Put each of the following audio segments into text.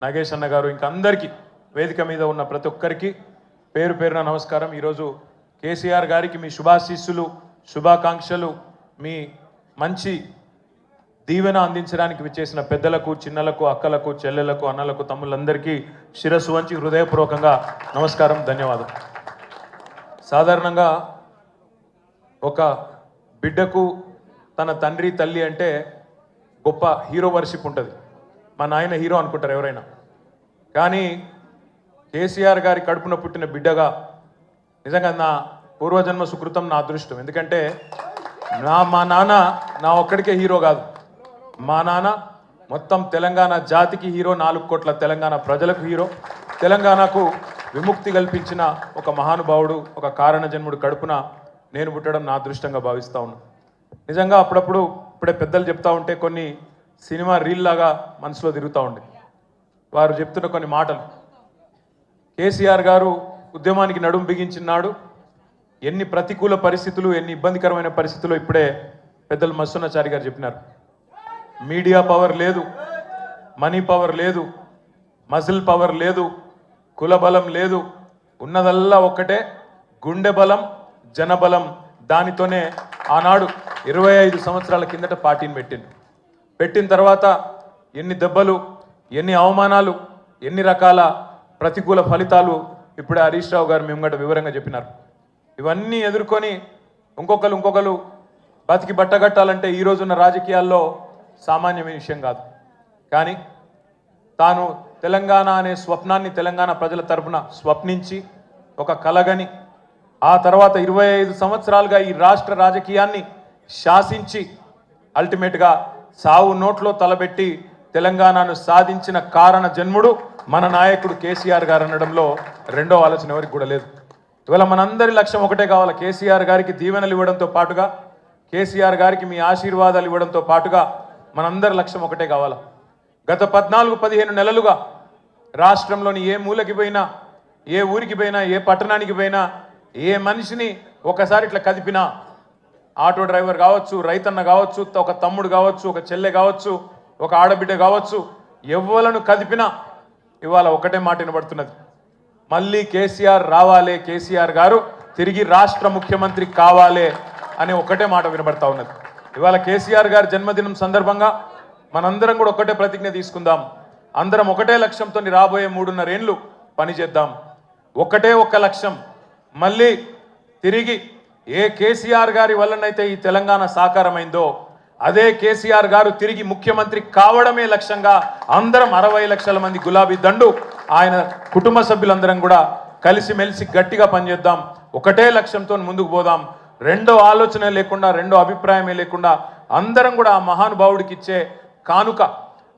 నాగేష్ అన్న గారు ఇంకా అందరికీ వేదిక మీద ఉన్న ప్రతి ఒక్కరికి పేరు పేరున నమస్కారం. ఈరోజు కేసీఆర్ గారికి మీ శుభాశీస్సులు శుభాకాంక్షలు మీ మంచి దీవెన అందించడానికి విచ్చేసిన పెద్దలకు చిన్నలకు అక్కలకు చెల్లెలకు అన్నలకు తమ్ముళ్ళందరికీ శిరస్సు వంచి హృదయపూర్వకంగా నమస్కారం ధన్యవాదం. సాధారణంగా ఒక బిడ్డకు తన తండ్రి తల్లి అంటే గొప్ప హీరో వర్షిప్ ఉంటుంది. మా నాయన హీరో అనుకుంటారు ఎవరైనా. కానీ కేసీఆర్ గారి కడుపున పుట్టిన బిడ్డగా నిజంగా నా పూర్వజన్మ సుకృతం, నా అదృష్టం. ఎందుకంటే మా నాన్న నా ఒక్కడికే హీరో కాదు. మా నాన్న మొత్తం తెలంగాణ జాతికి హీరో, 4 కోట్ల తెలంగాణ ప్రజలకు హీరో. తెలంగాణకు విముక్తి కల్పించిన ఒక మహానుభావుడు, ఒక కారణ జన్ముడు కడుపున నేను పుట్టడం నా అదృష్టంగా భావిస్తూ ఉన్నాను. నిజంగా అప్పుడప్పుడు ఇప్పుడే పెద్దలు చెప్తా ఉంటే కొన్ని సినిమా రీల్ లాగా మనసులో తిరుగుతూ ఉండే. వారు చెప్తున్న కొన్ని మాటలు, కేసీఆర్ గారు ఉద్యమానికి నడుం బిగించినాడు. ఎన్ని ప్రతికూల పరిస్థితులు, ఎన్ని ఇబ్బందికరమైన పరిస్థితులు ఇప్పుడే పెద్దలు మస్సున్నాచారి గారు చెప్పినారు. మీడియా పవర్ లేదు, మనీ పవర్ లేదు, మజిల్ పవర్ లేదు, కుల బలం లేదు, ఉన్నదల్లా ఒక్కటే గుండె బలం, జనబలం. దానితోనే ఆనాడు 25 సంవత్సరాల కిందట పార్టీని పెట్టిన తర్వాత ఎన్ని దెబ్బలు, ఎన్ని అవమానాలు, ఎన్ని రకాల ప్రతికూల ఫలితాలు ఇప్పుడే హరీష్ రావు గారు మేము వివరంగా చెప్పినారు. ఇవన్నీ ఎదుర్కొని ఇంకొకరు బతికి బట్టగట్టాలంటే ఈ రోజున్న రాజకీయాల్లో సామాన్యమైన విషయం కాదు. కానీ తాను తెలంగాణ అనే స్వప్నాన్ని తెలంగాణ ప్రజల తరఫున స్వప్నించి ఒక కలగని ఆ తర్వాత 25 సంవత్సరాలుగా ఈ రాష్ట్ర రాజకీయాన్ని శాసించి అల్టిమేట్గా సావు నోట్లో తలబెట్టి తెలంగాణను సాధించిన కారణ జన్ముడు మన నాయకుడు కేసీఆర్ గారు అనడంలో రెండో ఆలోచన ఎవరికి కూడా లేదు. ఇవాళ మనందరి లక్ష్యం ఒకటే కావాలి. కేసీఆర్ గారికి దీవెనలు ఇవ్వడంతో పాటుగా, కేసీఆర్ గారికి మీ ఆశీర్వాదాలు ఇవ్వడంతో పాటుగా మనందరి లక్ష్యం ఒకటే కావాలి. గత 14-15 నెలలుగా రాష్ట్రంలోని ఏ మూలకి పోయినా, ఏ ఊరికి పోయినా, ఏ పట్టణానికి పోయినా, ఏ మనిషిని ఒకసారి ఇట్లా కదిపినా, ఆటో డ్రైవర్ కావచ్చు, రైతన్న కావచ్చు, ఒక తమ్ముడు కావచ్చు, ఒక చెల్లె కావచ్చు, ఒక ఆడబిడ్డ కావచ్చు, ఎవ్వలను కదిపినా ఇవాళ ఒకటే మాట వినబడుతున్నది, మళ్ళీ కేసీఆర్ రావాలే, కేసీఆర్ గారు తిరిగి రాష్ట్ర ముఖ్యమంత్రి కావాలే అనే ఒకటే మాట వినబడతా ఉన్నది. ఇవాళ కేసీఆర్ గారి జన్మదినం సందర్భంగా మనందరం కూడా ఒకటే ప్రతిజ్ఞ తీసుకుందాం. అందరం ఒకటే లక్ష్యంతో రాబోయే 3.5 ఏళ్ళు పనిచేద్దాం. ఒకటే ఒక్క లక్ష్యం, మళ్ళీ తిరిగి ఏ కేసీఆర్ గారి వల్లనైతే ఈ తెలంగాణ సాకారమైందో అదే కేసీఆర్ గారు తిరిగి ముఖ్యమంత్రి కావడమే లక్ష్యంగా అందరం 60 లక్షల మంది గులాబీ దండు ఆయన కుటుంబ సభ్యులందరం కూడా కలిసిమెలిసి గట్టిగా పనిచేద్దాం. ఒకటే లక్ష్యంతో ముందుకు పోదాం. రెండో ఆలోచన లేకుండా, రెండో అభిప్రాయమే లేకుండా అందరం కూడా ఆ మహానుభావుడికి ఇచ్చే కానుక,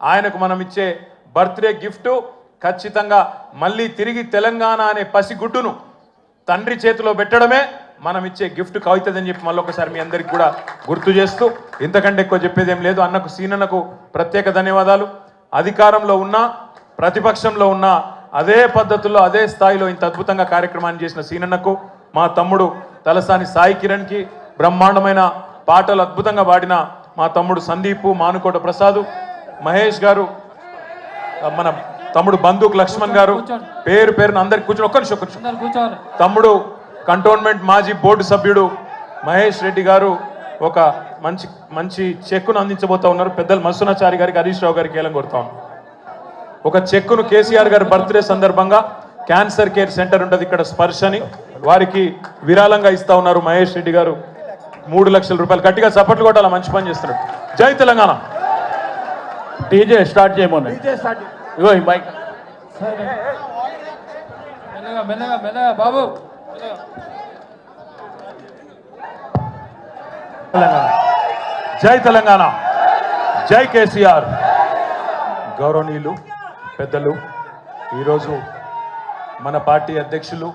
ఆయనకు మనం ఇచ్చే బర్త్డే గిఫ్ట్ ఖచ్చితంగా మళ్ళీ తిరిగి తెలంగాణ అనే పసిగుడ్డును తండ్రి చేతిలో పెట్టడమే మనం ఇచ్చే గిఫ్ట్ అవుతుందని చెప్పి మళ్ళొకసారి మీ అందరికి కూడా గుర్తు చేస్తూ, ఇంతకంటే ఎక్కువ చెప్పేదేం లేదు. అన్నకు సీనన్నకు ప్రత్యేక ధన్యవాదాలు. అధికారంలో ఉన్నా ప్రతిపక్షంలో ఉన్నా అదే పద్ధతుల్లో అదే స్థాయిలో ఇంత అద్భుతంగా కార్యక్రమాన్ని చేసిన సీనన్నకు, మా తమ్ముడు తలసాని సాయి కిరణ్కి, బ్రహ్మాండమైన పాటలు అద్భుతంగా పాడిన మా తమ్ముడు సందీపు, మానుకోట ప్రసాద్, మహేష్ గారు, మన తమ్ముడు బందూక్ లక్ష్మణ్ గారు, పేరు పేరున అందరికి కూర్చొని ఒక్క నిమిషం తమ్ముడు కంటోన్మెంట్ మాజీ బోర్డు సభ్యుడు మహేష్ రెడ్డి గారు ఒక మంచి చెక్కును అందించబోతా ఉన్నారు. పెద్దలు మస్సునాచారి గారికి, హరీష్ రావు గారికి ఏలం కొడతాం. ఒక చెక్కును కేసీఆర్ గారి బర్త్డే సందర్భంగా క్యాన్సర్ కేర్ సెంటర్ ఉంటుంది ఇక్కడ స్పర్శని, వారికి విరాళంగా ఇస్తా ఉన్నారు మహేష్ రెడ్డి గారు 3 లక్షల రూపాయలు. గట్టిగా చప్పట్లు కొట్టాల, మంచి పని చేస్తున్నాడు. జై తెలంగాణ. టీజే స్టార్ట్ చేయమని ఇగో ఈ మైక్ మెల్లగా బాబు. జై తెలంగాణ, జై కేసీఆర్. గౌరవనీయులు పెద్దలు, ఈరోజు మన పార్టీ అధ్యక్షులు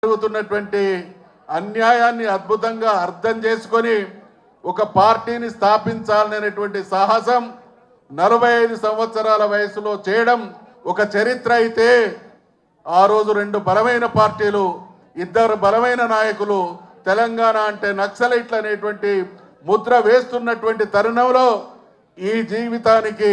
జరుగుతున్నటువంటి అన్యాయాన్ని అద్భుతంగా అర్థం చేసుకొని ఒక పార్టీని స్థాపించాలనేటువంటి సాహసం 45 సంవత్సరాల వయసులో చేయడం ఒక చరిత్ర అయితే, ఆ రోజు 2 బలమైన పార్టీలు, 2 బలమైన నాయకులు తెలంగాణ అంటే నక్సలైట్లు అనేటువంటి ముద్ర వేస్తున్నటువంటి తరుణంలో ఈ జీవితానికి